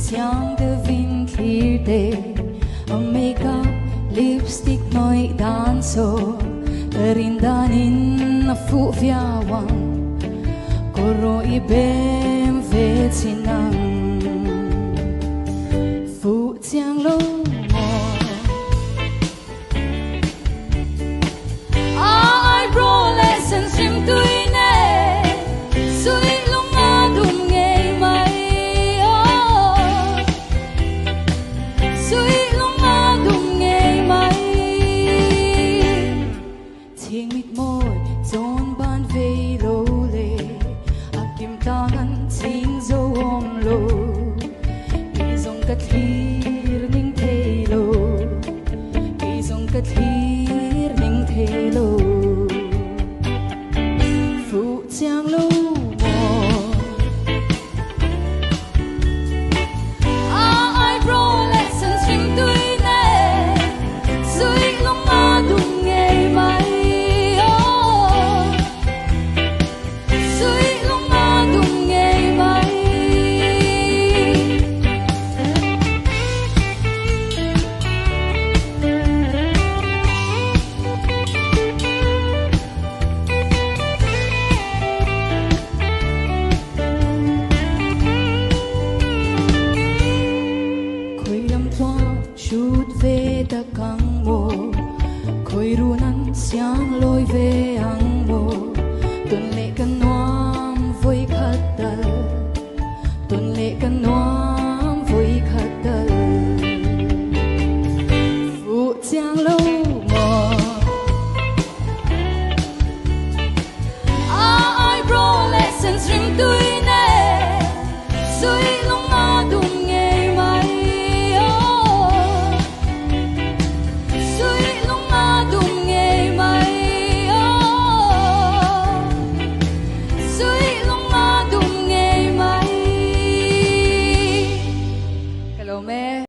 Siang de vin kirte makeup lipstick noi danso Rindanin na fu viawang Koro ibem vetinang Fu tiang lo mo Ai bro lesson sim tuine Sui lunga dum ngay mai Sui lunga dum ngay mai Thiêng mịt môi dồn ban về lô lê Kim tangan ting dâu ôm lô Ý dòng cất thi